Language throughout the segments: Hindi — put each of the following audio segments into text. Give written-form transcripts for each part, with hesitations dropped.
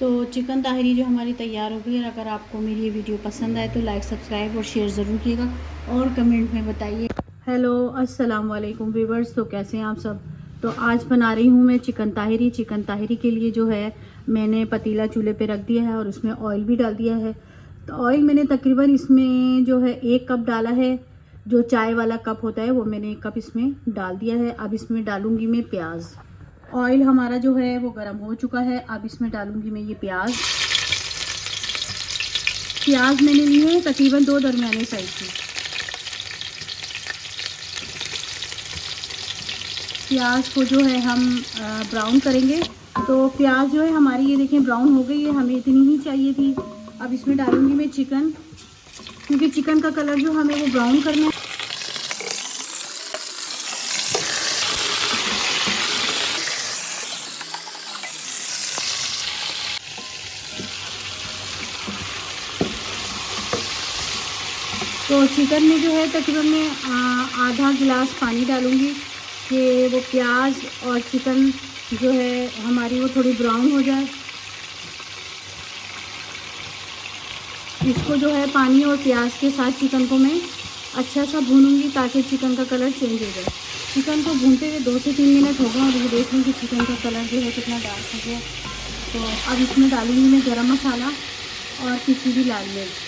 तो चिकन ताहरी जो हमारी तैयार हो गई है। अगर आपको मेरी ये वीडियो पसंद आए तो लाइक सब्सक्राइब और शेयर ज़रूर कीजिएगा और कमेंट में बताइए। हेलो अस्सलाम वालेकुम व्यूअर्स, तो कैसे हैं आप सब। तो आज बना रही हूँ मैं चिकन ताहरी। चिकन ताहरी के लिए जो है मैंने पतीला चूल्हे पे रख दिया है और उसमें ऑयल भी डाल दिया है। तो ऑयल मैंने तकरीबन इसमें जो है 1 कप डाला है। जो चाय वाला कप होता है वो मैंने 1 कप इसमें डाल दिया है। अब इसमें डालूंगी मैं प्याज। ऑयल हमारा जो है वो गर्म हो चुका है। अब इसमें डालूंगी मैं ये प्याज। प्याज मैंने लिए हैं तकरीबन 2 दरमियाने साइज की। प्याज को जो है हम ब्राउन करेंगे। तो प्याज जो है हमारी ये देखें ब्राउन हो गई है, हमें इतनी ही चाहिए थी। अब इसमें डालूंगी मैं चिकन, क्योंकि चिकन का कलर जो हमें वो ब्राउन करना है। तो चिकन में जो है तकरीबन मैं आधा गिलास पानी डालूंगी कि वो प्याज और चिकन जो है हमारी वो थोड़ी ब्राउन हो जाए। इसको जो है पानी और प्याज के साथ चिकन को मैं अच्छा सा भूनूंगी ताकि चिकन का कलर चेंज हो जाए। चिकन को भूनते हुए 2 से 3 मिनट हो गए और ये देख लूँ कि चिकन का कलर जो है कितना डार्क हो गया। तो अब इसमें डालूंगी मैं गरम मसाला और पिसी हुई लाल मिर्च।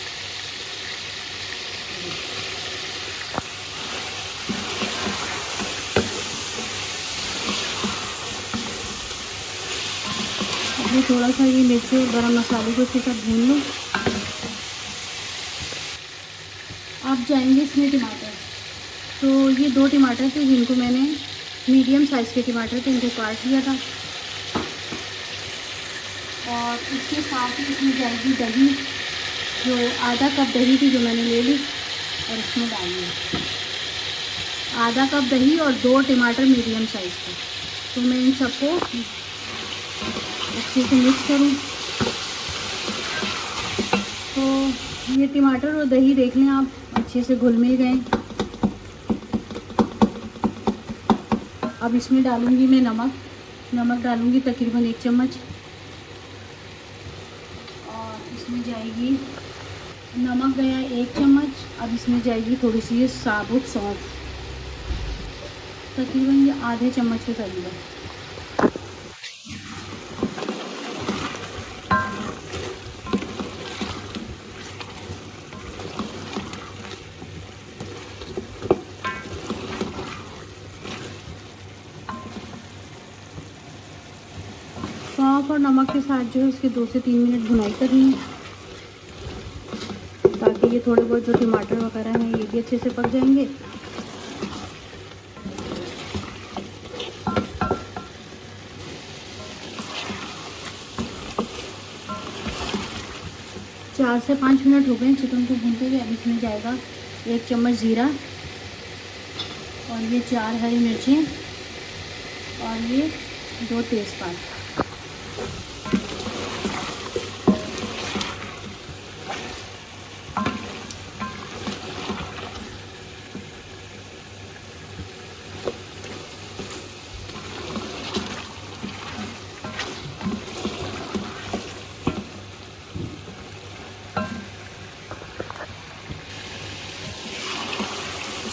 अभी थोड़ा सा ये मिर्च और गरम मसाले को इसके साथ भून लूँ। अब जाएंगे इसमें टमाटर। तो ये 2 टमाटर थे जिनको मैंने मीडियम साइज़ के टमाटर थे, इनको काट लिया था। और इसके साथ ही इसमें जाएगी दही, जो आधा कप दही थी जो मैंने ले ली और इसमें डाल लिया। आधा कप दही और 2 टमाटर मीडियम साइज़ के। तो मैं इन सबको अच्छे से मिक्स करूँ। तो ये टमाटर और दही देख लें आप अच्छे से घुल मिल गए। अब इसमें डालूंगी मैं नमक डालूंगी तकरीबन 1 चम्मच। और इसमें जाएगी, नमक गया 1 चम्मच। अब इसमें जाएगी थोड़ी सी ये साबुत सौंफ, तकरीबन ये आधे चम्मच के करीब है। सौंफ और नमक के साथ जो है इसके 2 से 3 मिनट भुनाई करनी है ताकि ये थोड़े बहुत जो टमाटर वगैरह हैं ये भी अच्छे से पक जाएंगे। चार से 5 मिनट हो गए चिकन को भूनते हुए। अब इसमें जाएगा 1 चम्मच ज़ीरा और ये 4 हरी मिर्चें और ये 2 तेज़पात।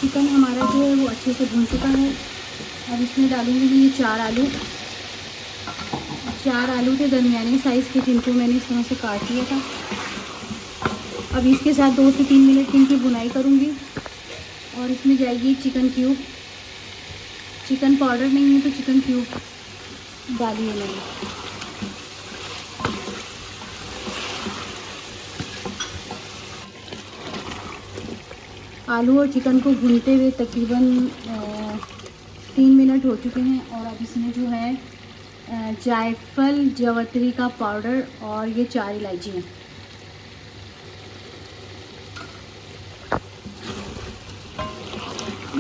चिकन हमारा जो है वो अच्छे से भून चुका है। अब इसमें डालूंगी ये 4 आलू थे दरमियाने साइज़ के, जिनको मैंने इस तरह से काट लिया था। अब इसके साथ 2 से 3 मिनट इनकी बुनाई करूंगी। और इसमें जाएगी चिकन क्यूब। चिकन पाउडर नहीं है तो चिकन क्यूब डाली है मैंने। आलू और चिकन को भूनते हुए तकरीबन 3 मिनट हो चुके हैं। और अब इसमें जो है जायफल जवतरी का पाउडर और ये 4 इलायचियाँ।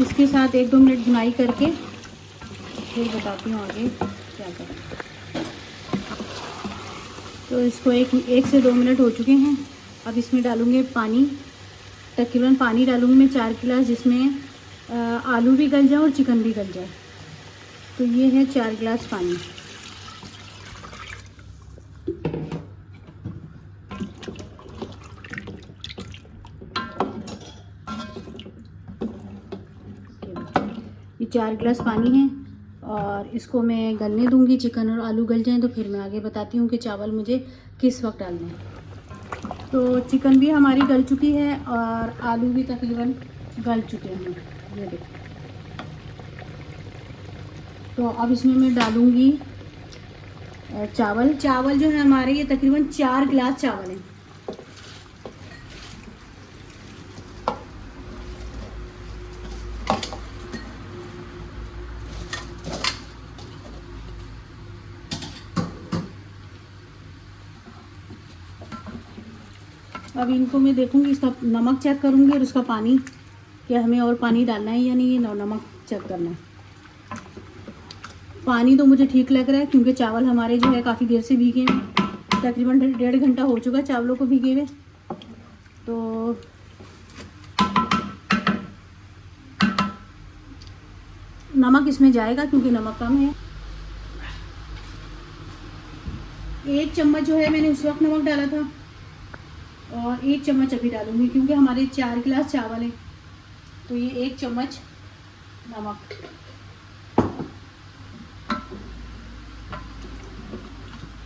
इसके साथ 1-2 मिनट भुनाई करके फिर बताती हूँ आगे क्या करें। तो इसको 1 से 2 मिनट हो चुके हैं। अब इसमें डालूँगे पानी। तकरीबन पानी डालूँगी मैं 4 गिलास, जिसमें आलू भी गल जाए और चिकन भी गल जाए। तो ये है 4 गिलास पानी। 4 गिलास पानी है और इसको मैं गलने दूंगी। चिकन और आलू गल जाएं तो फिर मैं आगे बताती हूँ कि चावल मुझे किस वक्त डालने हैं। तो चिकन भी हमारी गल चुकी है और आलू भी तकरीबन गल चुके हैं, ये देखो। तो अब इसमें मैं डालूँगी चावल। चावल जो है हमारे ये तकरीबन 4 गिलास चावल हैं। अब इनको मैं देखूंगी, इसका नमक चेक करूंगी और उसका पानी, कि हमें और पानी डालना है या नहीं, ये नमक चेक करना है। पानी तो मुझे ठीक लग रहा है क्योंकि चावल हमारे जो है काफ़ी देर से भीगे हैं, तकरीबन 1.5 घंटा हो चुका है चावलों को भीगे हुए। तो नमक इसमें जाएगा क्योंकि नमक कम है। 1 चम्मच जो है मैंने उस वक्त नमक डाला था और 1 चम्मच अभी डालूंगी क्योंकि हमारे 4 गिलास चावल है, तो ये 1 चम्मच नमक।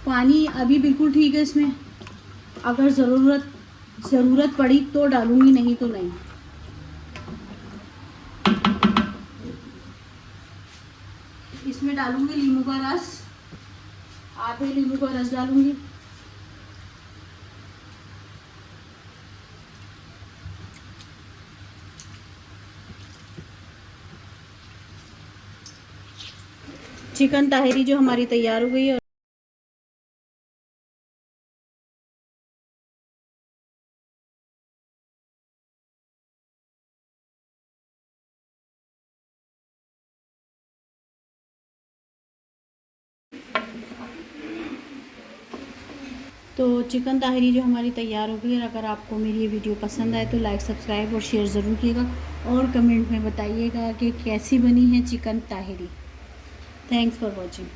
पानी अभी बिल्कुल ठीक है इसमें, अगर ज़रूरत पड़ी तो डालूंगी, नहीं तो नहीं। इसमें डालूंगी नींबू का रस, आधे नींबू का रस डालूंगी। चिकन ताहिरी जो हमारी तैयार हो गई है। तो चिकन ताहिरी जो हमारी तैयार हो गई है। अगर आपको मेरी ये वीडियो पसंद आए तो लाइक, सब्सक्राइब और शेयर ज़रूर कीजिएगा और कमेंट में बताइएगा कि कैसी बनी है chicken tahiri. Thanks for watching.